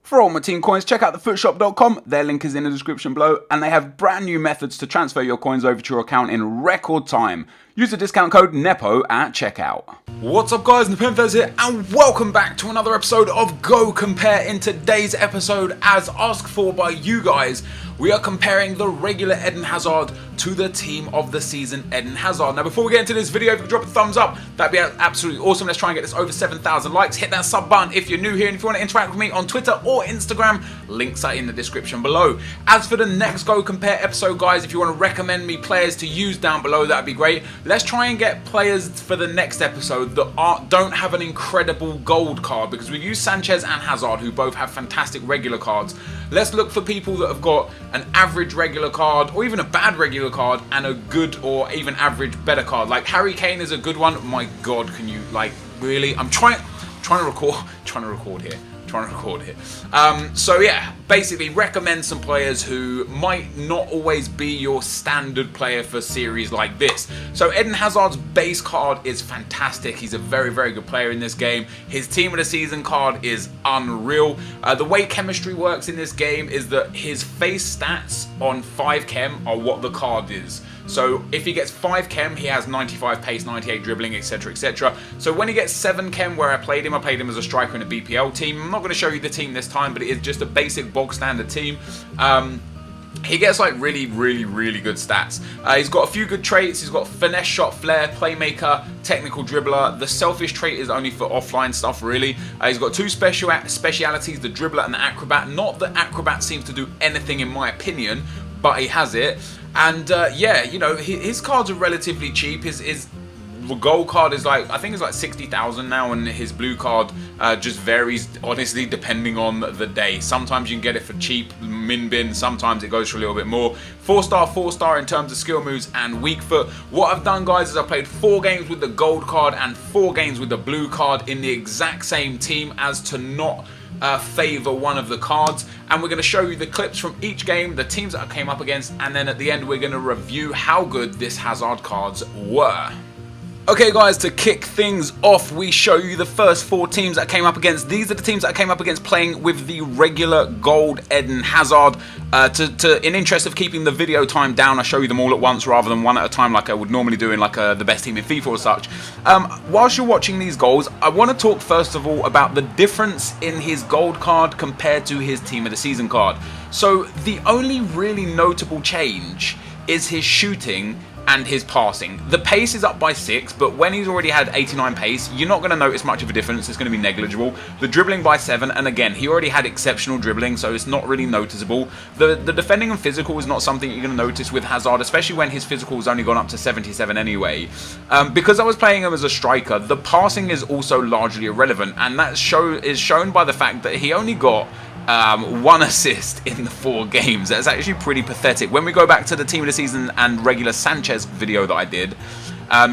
For all my team coins, check out thefootshop.com. Their link is in the description below, and they have brand new methods to transfer your coins over to your account in record time. Use the discount code NEPO at checkout. What's up guys, TOTS here, and welcome back to another episode of Go Compare. In today's episode, as asked for by you guys, we are comparing the regular Eden Hazard to the team of the season Eden Hazard. Now before we get into this video, if you could drop a thumbs up, that'd be absolutely awesome. Let's try and get this over 7,000 likes. Hit that sub button if you're new here, and if you want to interact with me on Twitter or Instagram, links are in the description below. As for the next Go Compare episode guys, if you want to recommend me players to use down below, that'd be great. Let's try and get players for the next episode that don't have an incredible gold card, because we've used Sanchez and Hazard, who both have fantastic regular cards. Let's look for people that have got an average regular card, or even a bad regular card, and a good or even average better card. Like Harry Kane is a good one. My God, can you, like, really? I'm trying to record here. So yeah, basically recommend some players who might not always be your standard player for series like this. So Eden Hazard's base card is fantastic. He's a very, very good player in this game. His team of the season card is unreal. The way chemistry works in this game is that his face stats on 5 chem are what the card is. So if he gets 5 chem, he has 95 pace, 98 dribbling, etc, etc. So when he gets 7 chem, where I played him as a striker in a BPL team. I'm not going to show you the team this time, but it is just a basic bog standard team. He gets like really good stats. He's got a few good traits. He's got finesse, shot, flair, playmaker, technical dribbler. The selfish trait is only for offline stuff really. He's got 2 specialities, the dribbler and the acrobat. Not that acrobat seems to do anything in my opinion, but he has it. And yeah, you know, his cards are relatively cheap. His gold card is like, I think it's like 60,000 now, and his blue card just varies honestly depending on the day. Sometimes you can get it for cheap, min bin, sometimes it goes for a little bit more. 4-star in terms of skill moves and weak foot. What I've done guys is I played 4 games with the gold card and 4 games with the blue card in the exact same team, as to not favour one of the cards, and we're going to show you the clips from each game, the teams that I came up against, and then at the end we're going to review how good this Hazard cards were. Okay guys, to kick things off, we show you the first 4 teams that I came up against. These are the teams that I came up against playing with the regular gold Eden Hazard. In interest of keeping the video time down, I show you them all at once rather than one at a time like I would normally do in like the best team in FIFA or such. Whilst you're watching these goals, I want to talk first of all about the difference in his gold card compared to his team of the season card. So the only really notable change is his shooting and his passing. The pace is up by 6, but when he's already had 89 pace, you're not going to notice much of a difference. It's going to be negligible. The dribbling by 7, and again, he already had exceptional dribbling, so it's not really noticeable. The defending and physical is not something you're going to notice with Hazard, especially when his physical has only gone up to 77 anyway. Because I was playing him as a striker, the passing is also largely irrelevant, and that is shown by the fact that he only got 1 assist in the 4 games. That's actually pretty pathetic. When we go back to the team of the season and regular Sanchez video that I did,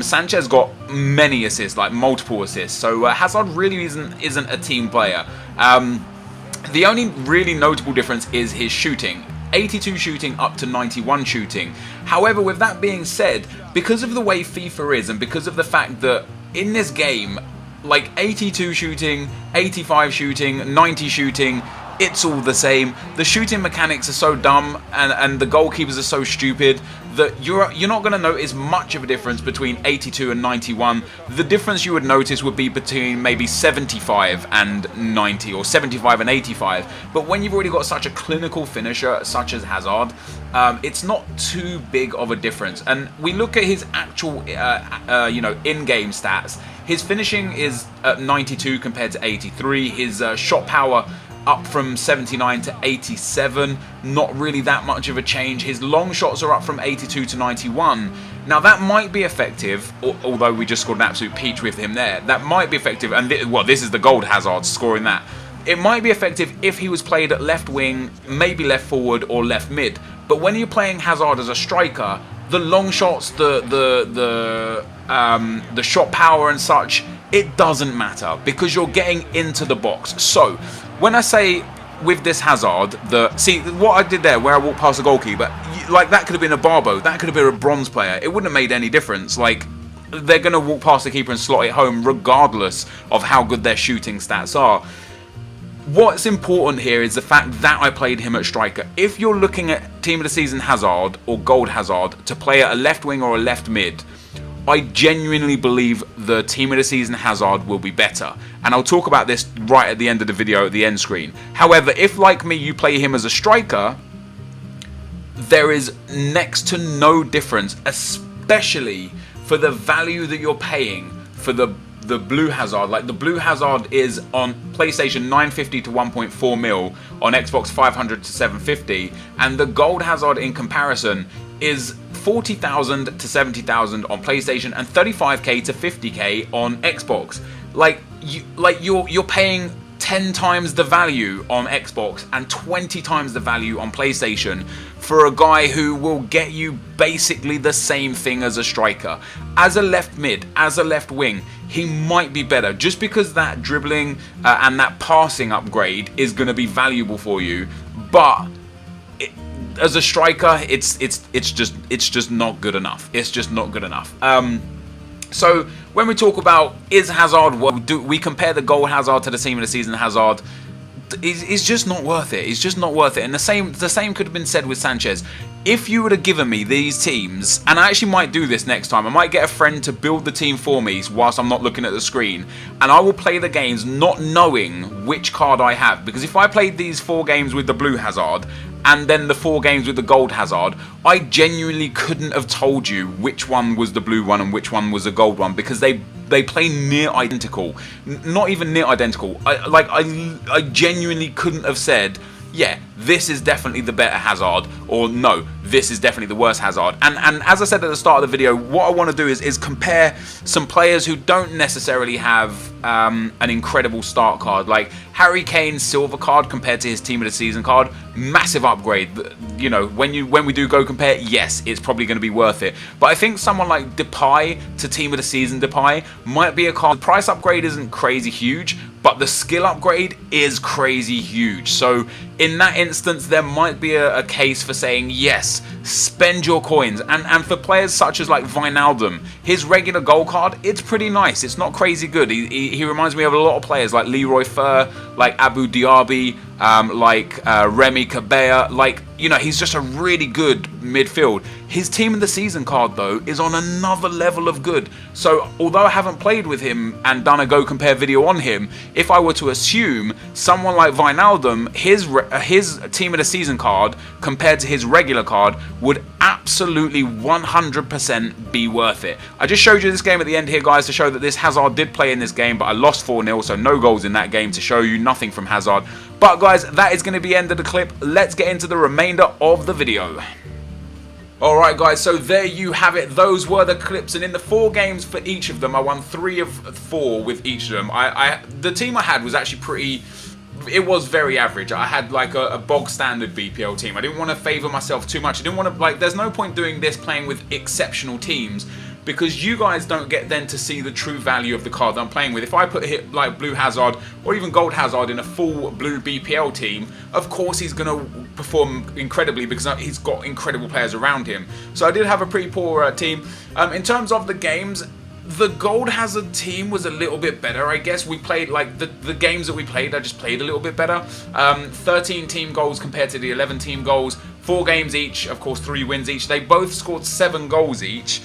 Sanchez got many assists, like multiple assists. So Hazard really isn't a team player. The only really notable difference is his shooting. 82 shooting up to 91 shooting. However, with that being said, because of the way FIFA is, and because of the fact that in this game, like 82 shooting, 85 shooting, 90 shooting, it's all the same. The shooting mechanics are so dumb, and the goalkeepers are so stupid that you're not going to notice much of a difference between 82 and 91. The difference you would notice would be between maybe 75 and 90, or 75 and 85. But when you've already got such a clinical finisher such as Hazard, it's not too big of a difference. And we look at his actual you know, in-game stats. His finishing is at 92 compared to 83. His shot power up from 79 to 87, not really that much of a change. His long shots are up from 82 to 91. Now that might be effective, although we just scored an absolute peach with him there. That might be effective, and this is the gold Hazard scoring that. It might be effective if he was played at left wing, maybe left forward or left mid. But when you're playing Hazard as a striker, the long shots, the shot power and such, it doesn't matter because you're getting into the box. So when I say with this Hazard, see what I did there where I walked past the goalkeeper, like that could have been a Barbo, that could have been a bronze player. It wouldn't have made any difference. Like, they're going to walk past the keeper and slot it home regardless of how good their shooting stats are. what's important here is the fact that I played him at striker. If you're looking at Team of the Season Hazard or Gold Hazard to play at a left wing or a left mid, I genuinely believe the Team of the Season Hazard will be better. And I'll talk about this right at the end of the video at the end screen. However, if like me you play him as a striker, there is next to no difference, especially for the value that you're paying for the blue hazard. Like the blue hazard is on PlayStation 950 to 1.4 mil, on Xbox 500 to 750, and the gold hazard in comparison is 40,000 to 70,000 on PlayStation and 35k to 50k on Xbox. You're paying 10 times the value on Xbox and 20 times the value on PlayStation for a guy who will get you basically the same thing as a striker. As a left mid, as a left wing, he might be better just because that dribbling and that passing upgrade is going to be valuable for you, but as a striker, it's just not good enough. It's just not good enough. So when we talk about is Hazard, we compare the goal Hazard to the Team of the Season Hazard. It's just not worth it. It's just not worth it. And the same could have been said with Sanchez. If you would have given me these teams, and I actually might do this next time, I might get a friend to build the team for me whilst I'm not looking at the screen, and I will play the games not knowing which card I have. Because if I played these 4 games with the blue Hazard and then the 4 games with the gold hazard, I genuinely couldn't have told you which one was the blue one and which one was the gold one, because they play near identical. Not even near identical. I genuinely couldn't have said, yeah, this is definitely the better hazard, or no, this is definitely the worst hazard. And as I said at the start of the video, what I want to do is compare some players who don't necessarily have an incredible start card. Like Harry Kane's silver card compared to his Team of the Season card, massive upgrade. You know, when we do go compare, yes, it's probably going to be worth it. But I think someone like Depay to Team of the Season Depay might be a card. The price upgrade isn't crazy huge, but the skill upgrade is crazy huge. So in that instance, there might be a case for saying, yes, spend your coins. And for players such as like Wijnaldum, his regular gold card, it's pretty nice. It's not crazy good. He reminds me of a lot of players like Leroy Fer, like Abu Diaby, like Remy Cabella. Like, you know, he's just a really good midfield. His Team of the Season card, though, is on another level of good. So, although I haven't played with him and done a Go Compare video on him, if I were to assume someone like Wijnaldum, his Team of the Season card compared to his regular card would absolutely 100% be worth it. I just showed you this game at the end here, guys, to show that this Hazard did play in this game, but I lost 4-0, so no goals in that game to show you nothing from Hazard. But guys, that is going to be the end of the clip. Let's get into the remainder of the video. Alright guys, so there you have it. Those were the clips, and in the 4 games for each of them, I won 3 of 4 with each of them. The team I had was actually pretty... It was very average. I had like a bog standard BPL team. I didn't want to favour myself too much. I didn't want to, like, there's no point doing this playing with exceptional teams, because you guys don't get then to see the true value of the card that I'm playing with. If I put hit like blue Hazard or even gold Hazard in a full blue BPL team, of course he's going to perform incredibly because he's got incredible players around him. So I did have a pretty poor team. In terms of the games, the gold hazard team was a little bit better, I guess. We played, like, the games that we played, I just played a little bit better. 13 team goals compared to the 11 team goals. 4 games each, of course 3 wins each. They both scored 7 goals each.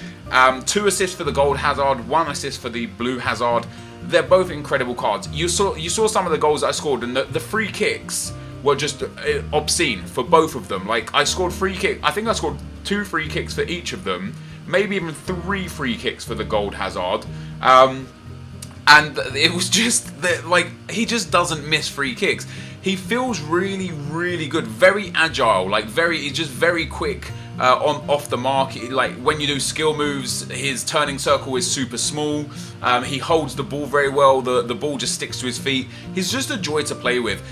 2 assists for the gold hazard, 1 assist for the blue hazard. They're both incredible cards. You saw some of the goals that I scored, and the free kicks were just obscene for both of them. Like, I scored I think I scored 2 free kicks for each of them. Maybe even 3 free kicks for the gold hazard. And it was just, like, he just doesn't miss free kicks. He feels really, really good. Very agile, like, he's just very quick off the mark. Like, when you do skill moves, his turning circle is super small. He holds the ball very well. The ball just sticks to his feet. He's just a joy to play with.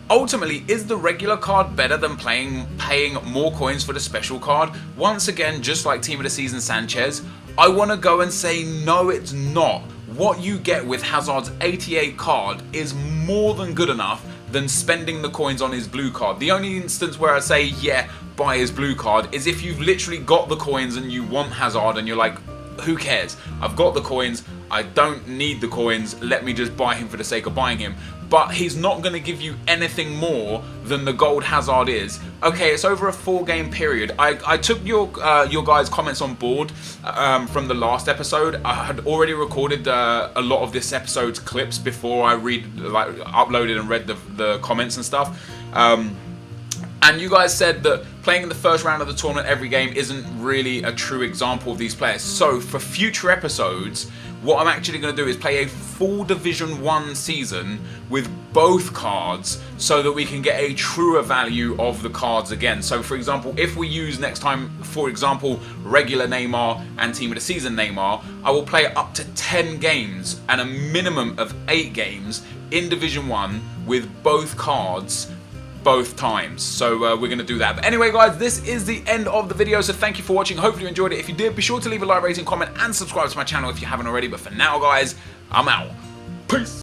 Ultimately, is the regular card better than paying more coins for the special card? Once again, just like Team of the Season Sanchez, I want to go and say no, it's not. What you get with Hazard's 88 card is more than good enough than spending the coins on his blue card. The only instance where I say, yeah, buy his blue card is if you've literally got the coins and you want Hazard and you're like, who cares? I've got the coins, I don't need the coins, let me just buy him for the sake of buying him. But he's not going to give you anything more than the gold Hazard is. Okay, it's over a 4-game period. I took your guys' comments on board from the last episode. I had already recorded a lot of this episode's clips before I uploaded and read the comments and stuff. And you guys said that playing in the first round of the tournament every game isn't really a true example of these players. So for future episodes, what I'm actually going to do is play a full Division 1 season with both cards so that we can get a truer value of the cards again. So for example, if we use next time, for example, regular Neymar and Team of the Season Neymar, I will play up to 10 games and a minimum of 8 games in Division 1 with both cards both times. So we're going to do that. But anyway, guys, this is the end of the video. So thank you for watching. Hopefully you enjoyed it. If you did, be sure to leave a like, rating, comment, and subscribe to my channel if you haven't already. But for now, guys, I'm out. Peace.